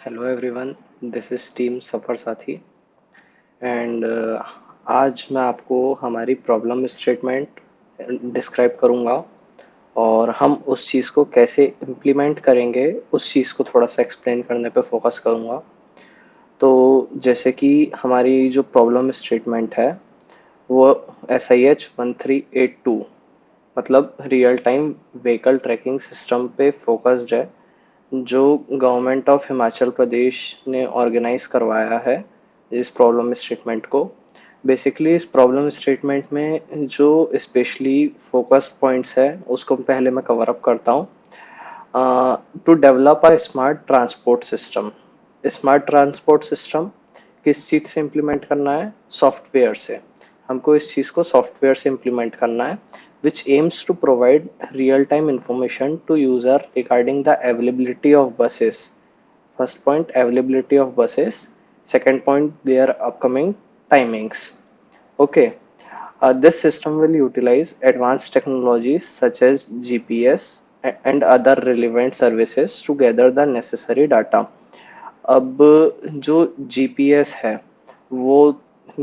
Hello everyone, this is team Safar Saathi and आज मैं आपको हमारी प्रॉब्लम स्टेटमेंट डिस्क्राइब करूँगा और हम उस चीज़ को कैसे इम्प्लीमेंट करेंगे उस चीज़ को थोड़ा सा एक्सप्लेन करने पे फोकस करूँगा। तो जैसे कि हमारी जो प्रॉब्लम स्टेटमेंट है वो SIH 1382 मतलब real time vehicle tracking system पे फोकस्ड है, जो गवर्नमेंट ऑफ हिमाचल प्रदेश ने ऑर्गेनाइज करवाया है इस प्रॉब्लम स्टेटमेंट को। बेसिकली इस प्रॉब्लम स्टेटमेंट में जो स्पेशली फोकस पॉइंट्स है उसको पहले मैं कवर अप करता हूँ। To develop a smart transport system. Smart transport system किस चीज़ से इम्प्लीमेंट करना है? सॉफ्टवेयर से। हमको इस चीज़ को सॉफ्टवेयर से इम्प्लीमेंट करना है, which aims to provide real-time information to user regarding the availability of buses. First point, availability of buses. Second point, their upcoming timings. Okay. This system will utilize advanced technologies such as GPS and other relevant services to gather the necessary data. अब जो GPS है वो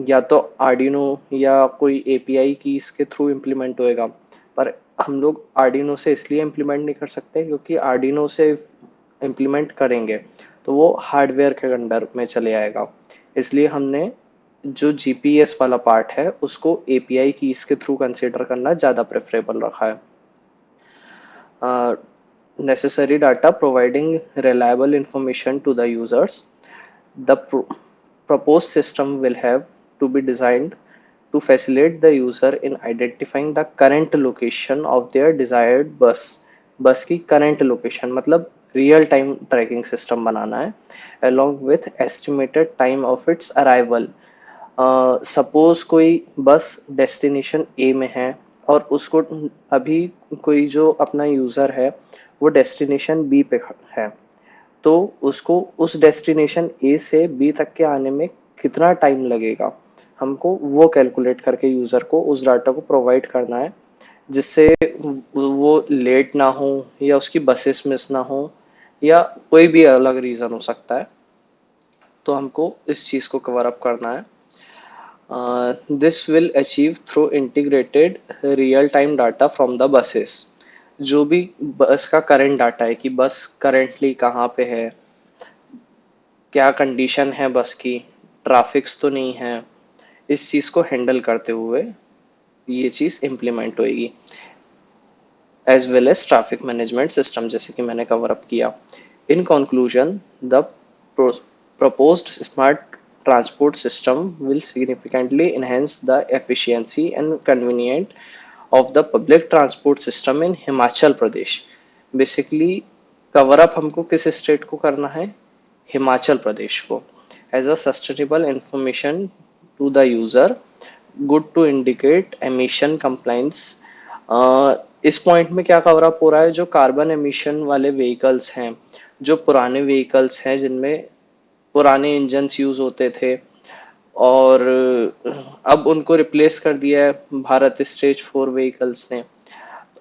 या तो Arduino या कोई API की इसके थ्रू इम्प्लीमेंट होएगा, पर हम लोग आर्डिनो से इसलिए इम्प्लीमेंट नहीं कर सकते क्योंकि आर्डिनो से इम्प्लीमेंट करेंगे तो वो हार्डवेयर के अंडर में चले आएगा। इसलिए हमने जो जीपीएस वाला पार्ट है उसको एपीआई की इसके थ्रू कंसिडर करना ज़्यादा प्रेफरेबल रखा है। Necessary data providing reliable information to the users. The proposed system will have to be designed to facilitate the user in identifying the current location of their desired bus. बस की current location मतलब real time tracking system बनाना है along with estimated time of its arrival. Suppose कोई बस destination ए में है और उसको अभी कोई जो अपना यूज़र है वो डेस्टिनेशन बी पे है, तो उसको उस डेस्टिनेशन ए से बी तक के आने में कितना टाइम लगेगा, हमको वो कैलकुलेट करके यूज़र को उस डाटा को प्रोवाइड करना है, जिससे वो लेट ना हो या उसकी बसेस मिस ना हो या कोई भी अलग रीज़न हो सकता है। तो हमको इस चीज़ को कवर अप करना है। This will achieve through integrated real-time data from the buses. जो भी बस का करंट डाटा है कि बस करंटली कहाँ पे है, क्या कंडीशन है बस की, ट्रैफिक्स तो नहीं है, इस चीज़ को हैंडल करते हुए ये चीज़ इम्प्लीमेंट होएगी, as well as traffic management system, जैसे कि मैंने कवर अप किया। In conclusion, the proposed smart transport system will significantly enhance the efficiency and convenience of the public transport system in Himachal Pradesh. Basically cover up हमको किस state को करना है? हिमाचल प्रदेश को। As a sustainable information to the user, good to indicate emission compliance. इस point में क्या cover up हो रहा है? जो कार्बन एमिशन वाले व्हीकल्स हैं, जो पुराने व्हीकल्स हैं जिनमें पुराने इंजन्स यूज होते थे और अब उनको रिप्लेस कर दिया है भारत स्टेज 4 व्हीकल्स ने,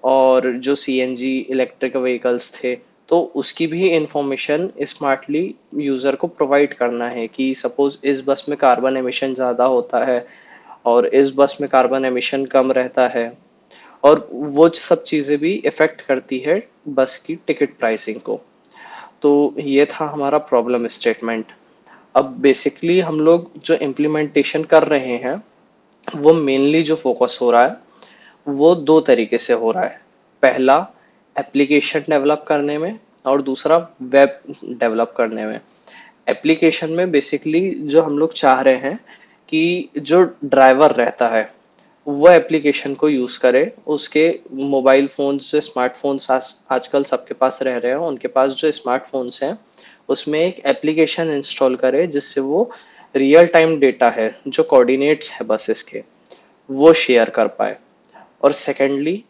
और जो सीएनजी इलेक्ट्रिक व्हीकल्स थे, तो उसकी भी इंफॉर्मेशन स्मार्टली यूज़र को प्रोवाइड करना है कि सपोज इस बस में कार्बन एमिशन ज़्यादा होता है और इस बस में कार्बन एमिशन कम रहता है, और वो सब चीज़ें भी इफ़ेक्ट करती है बस की टिकट प्राइसिंग को। तो ये था हमारा प्रॉब्लम स्टेटमेंट। अब बेसिकली हम लोग जो इम्प्लीमेंटेशन कर रहे हैं वो मेनली जो फोकस हो रहा है वो दो तरीके से हो रहा है। पहला एप्लीकेशन डेवलप करने में और दूसरा वेब डेवलप करने में। एप्लीकेशन में बेसिकली जो हम लोग चाह रहे हैं कि जो ड्राइवर रहता है वो एप्लीकेशन को यूज़ करे, उसके मोबाइल फ़ोन्स जो स्मार्टफोन्स आजकल सबके पास रह रहे हैं, उनके पास जो स्मार्टफोन्स हैं उसमें एक एप्लीकेशन इंस्टॉल करे जिससे वो रियल टाइम डेटा है, जो कोऑर्डिनेट्स है बसेस के, वो शेयर कर पाए। और सेकेंडली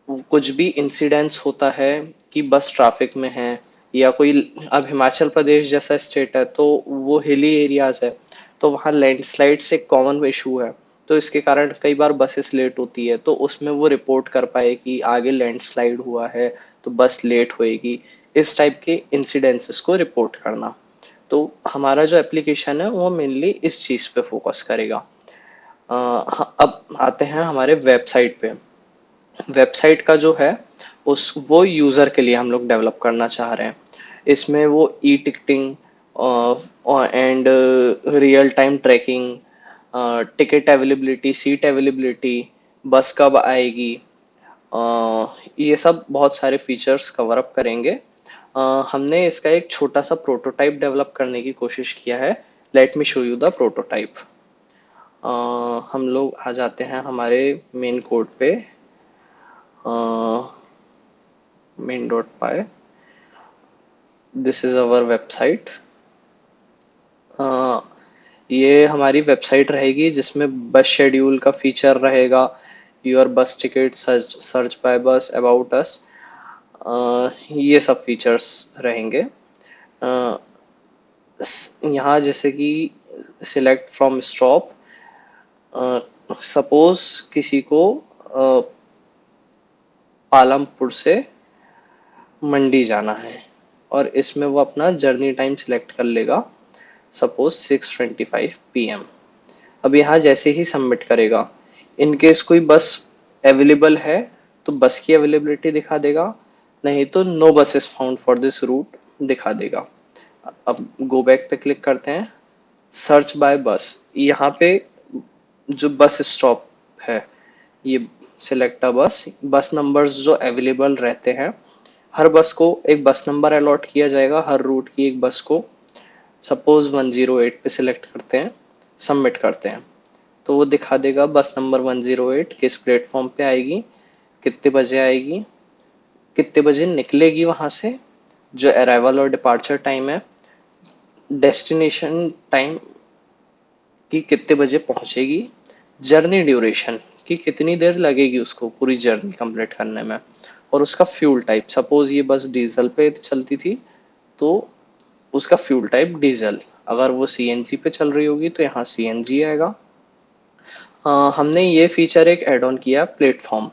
कुछ भी इंसिडेंट्स होता है कि बस ट्रैफिक में है या कोई, अब हिमाचल प्रदेश जैसा स्टेट है तो वो हिली एरियाज है, तो वहाँ लैंडस्लाइड से कॉमन इशू है, तो इसके कारण कई बार बसेस लेट होती है, तो उसमें वो रिपोर्ट कर पाए कि आगे लैंडस्लाइड हुआ है तो बस लेट होएगी। इस टाइप के इंसिडेंसेस को रिपोर्ट करना। तो हमारा जो एप्लीकेशन है वो मेनली इस चीज़ पे फोकस करेगा। अब आते हैं हमारे वेबसाइट पे। वेबसाइट का जो है उस वो यूज़र के लिए हम लोग डेवलप करना चाह रहे हैं। इसमें वो e ticketing and real time tracking, ticket availability, seat availability, bus कब आएगी, ये सब बहुत सारे फीचर्स कवर अप करेंगे। हमने इसका एक छोटा सा प्रोटोटाइप डेवलप करने की कोशिश किया है। Let me show you the prototype. हम लोग आ जाते हैं हमारे मेन कोड पे। Main dot pi, this is our website. ये हमारी वेबसाइट रहेगी जिसमें बस शेड्यूल का फीचर रहेगा, योर बस टिकट, सर्च सर्च बाय बस, अबाउट अस, ये सब फीचर्स रहेंगे। अ, यहाँ जैसे कि सिलेक्ट फ्रॉम स्टॉप, सपोज किसी को पालमपुर से मंडी जाना है और इसमें वो अपना जर्नी टाइम सिलेक्ट कर लेगा, सपोज 6:25 PM। अब यहाँ जैसे ही सबमिट करेगा, इन केस कोई बस अवेलेबल है तो बस की अवेलेबिलिटी दिखा देगा, नहीं तो no bus is found for this route दिखा देगा। अब गो बैक पे क्लिक करते हैं, सर्च बाय बस। यहाँ पे जो बस स्टॉप है, ये सिलेक्ट अ बस, बस नंबर्स जो अवेलेबल रहते हैं, हर बस को एक बस नंबर अलॉट किया जाएगा, हर रूट की एक बस को। सपोज 108 पे सिलेक्ट करते हैं, सबमिट करते हैं, तो वो दिखा देगा बस नंबर 108 किस प्लेटफॉर्म पे आएगी, कितने बजे आएगी, कितने बजे निकलेगी वहां से, जो अराइवल और डिपार्चर टाइम है, डेस्टिनेशन टाइम कि कितने बजे पहुंचेगी, जर्नी ड्यूरेशन कि कितनी देर लगेगी उसको पूरी जर्नी कंप्लीट करने में, और उसका फ्यूल टाइप, सपोज ये बस डीजल पे चलती थी तो उसका फ्यूल टाइप डीजल, अगर वो सीएनजी पे चल रही होगी तो यहाँ सीएनजी आएगा। हमने ये फीचर एक ऐड ऑन किया प्लेटफॉर्म।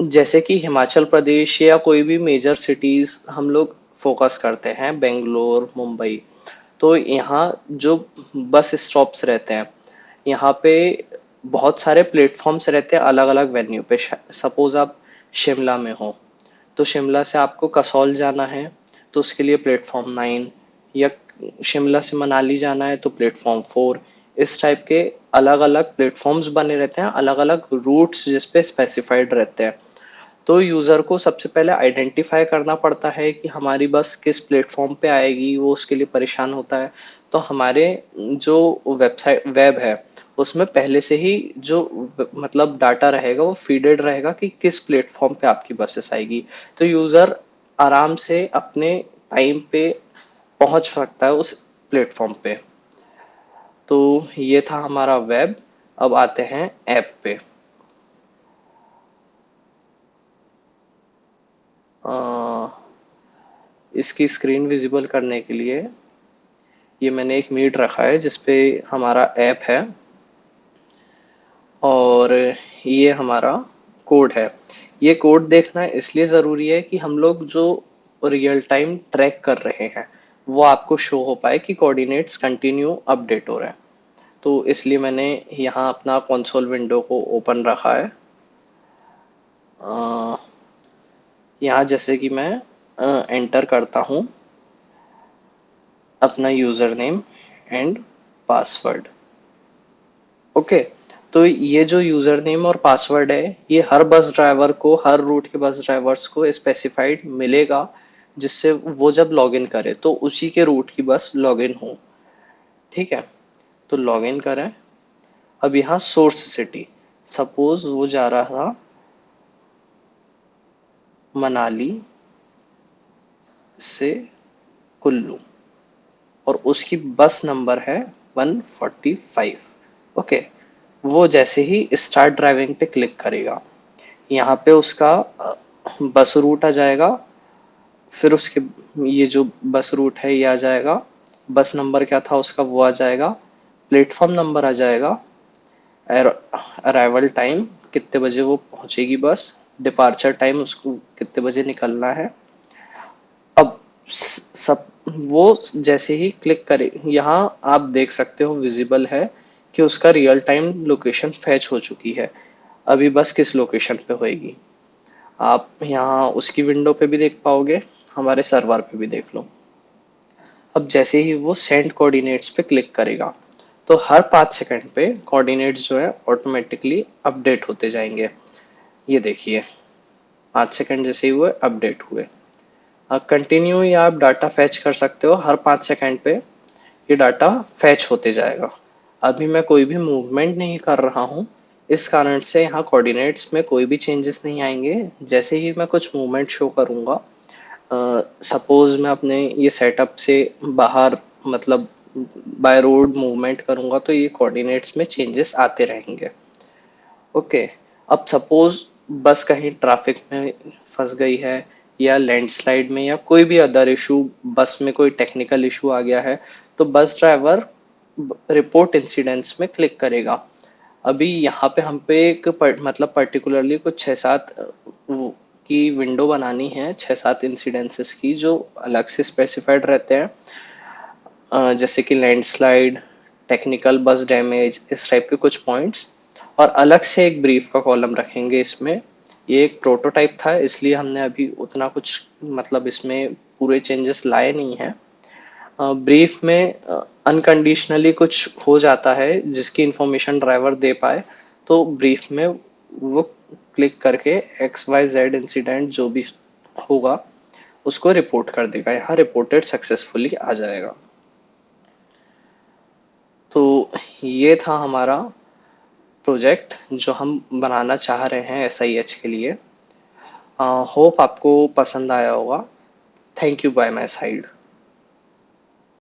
जैसे कि हिमाचल प्रदेश या कोई भी मेजर सिटीज हम लोग फोकस करते हैं, बेंगलोर, मुंबई, तो यहाँ जो बस स्टॉप्स रहते हैं, यहाँ पे बहुत सारे प्लेटफॉर्म्स रहते हैं अलग अलग वेन्यू पे। सपोज आप शिमला में हो तो शिमला से आपको कसौल जाना है तो उसके लिए प्लेटफॉर्म 9, या शिमला से मनाली जाना है तो प्लेटफॉर्म 4। इस टाइप के अलग अलग प्लेटफॉर्म्स बने रहते हैं, अलग अलग रूट्स जिसपे स्पेसिफाइड रहते हैं। तो यूज़र को सबसे पहले आइडेंटिफाई करना पड़ता है कि हमारी बस किस प्लेटफॉर्म पे आएगी, वो उसके लिए परेशान होता है। तो हमारे जो वेबसाइट वेब है उसमें पहले से ही जो मतलब डाटा रहेगा वो फीडेड रहेगा कि किस प्लेटफॉर्म पे आपकी बसेस आएगी, तो यूज़र आराम से अपने टाइम पे पहुंच सकता है उस प्लेटफॉर्म पे। तो ये था हमारा वेब। अब आते हैं ऐप पे। अ, इसकी स्क्रीन विजिबल करने के लिए ये मैंने एक मीट रखा है जिसपे हमारा ऐप है, और ये हमारा कोड है। ये कोड देखना इसलिए ज़रूरी है कि हम लोग जो रियल टाइम ट्रैक कर रहे हैं वो आपको शो हो पाए कि कोऑर्डिनेट्स कंटिन्यू अपडेट हो रहे हैं। तो इसलिए मैंने यहाँ अपना कंसोल विंडो को ओपन रखा है। अ, यहाँ जैसे कि मैं एंटर करता हूँ अपना user name and password. Okay, तो ये जो यूजर नेम और पासवर्ड है ये हर बस ड्राइवर को, हर रूट के बस ड्राइवर्स को स्पेसिफाइड मिलेगा, जिससे वो जब लॉगिन करे तो उसी के रूट की बस लॉगिन हो। ठीक है, तो लॉगिन करें। अब यहाँ सोर्स सिटी, सपोज वो जा रहा था मनाली से कुल्लू और उसकी बस नंबर है 145। ओके, वो जैसे ही स्टार्ट ड्राइविंग पे क्लिक करेगा, यहाँ पे उसका बस रूट आ जाएगा, फिर उसके ये जो बस रूट है ये आ जाएगा, बस नंबर क्या था उसका वो आ जाएगा, प्लेटफॉर्म नंबर आ जाएगा, अराइवल टाइम कितने बजे वो पहुंचेगी बस, डिपार्चर टाइम उसको कितने बजे निकलना है। अब सब वो जैसे ही क्लिक करे, यहाँ आप देख सकते हो विजिबल है कि उसका रियल टाइम लोकेशन फैच हो चुकी है। अभी बस किस लोकेशन पे होएगी, आप यहाँ उसकी विंडो पे भी देख पाओगे, हमारे सर्वर पे भी देख लो। अब जैसे ही वो सेंड कोऑर्डिनेट्स पे क्लिक करेगा तो हर 5 सेकंड पे कोऑर्डिनेट्स जो है ऑटोमेटिकली अपडेट होते जाएंगे। ये देखिए 5 सेकंड जैसे ही हुए अपडेट हुए। अब कंटिन्यू या आप डाटा फैच कर सकते हो, हर 5 सेकंड पे ये डाटा फैच होते जाएगा। अभी मैं कोई भी मूवमेंट नहीं कर रहा हूँ, इस कारण से यहाँ कोऑर्डिनेट्स में कोई भी चेंजेस नहीं आएंगे। जैसे ही मैं कुछ मूवमेंट शो करूँगा, सपोज मैं अपने ये सेटअप से बाहर, मतलब बाय रोड मूवमेंट करूँगा, तो ये कोऑर्डिनेट्स में चेंजेस आते रहेंगे। ओके। अब सपोज बस कहीं ट्रैफिक में फंस गई है, या लैंडस्लाइड में, या कोई भी अदर इशू, बस में कोई टेक्निकल इशू आ गया है, तो बस ड्राइवर रिपोर्ट इंसिडेंट्स में क्लिक करेगा। अभी यहाँ पे हम पे एक मतलब पर्टिकुलरली कुछ 6-7 की विंडो बनानी है, 6-7 इंसिडेंसेस की, जो अलग से स्पेसिफाइड रहते हैं। जैसे कि लैंडस्लाइड, टेक्निकल बस डैमेज, इस टाइप के कुछ पॉइंट्स, और अलग से एक ब्रीफ का कॉलम रखेंगे इसमें। ये एक प्रोटोटाइप था, इसलिए हमने अभी उतना कुछ मतलब इसमें पूरे चेंजेस लाए नहीं हैं। ब्रीफ में अनकंडीशनली कुछ हो जाता है जिसकी इंफॉर्मेशन ड्राइवर दे पाए, तो ब्रीफ में वो क्लिक करके XYZ इंसिडेंट जो भी होगा उसको रिपोर्ट कर देगा, यहाँ रिपोर्टेड सक्सेसफुली आ जाएगा। तो ये था हमारा प्रोजेक्ट जो हम बनाना चाह रहे हैं SIH के लिए। होप आपको पसंद आया होगा। Thank you bye my side.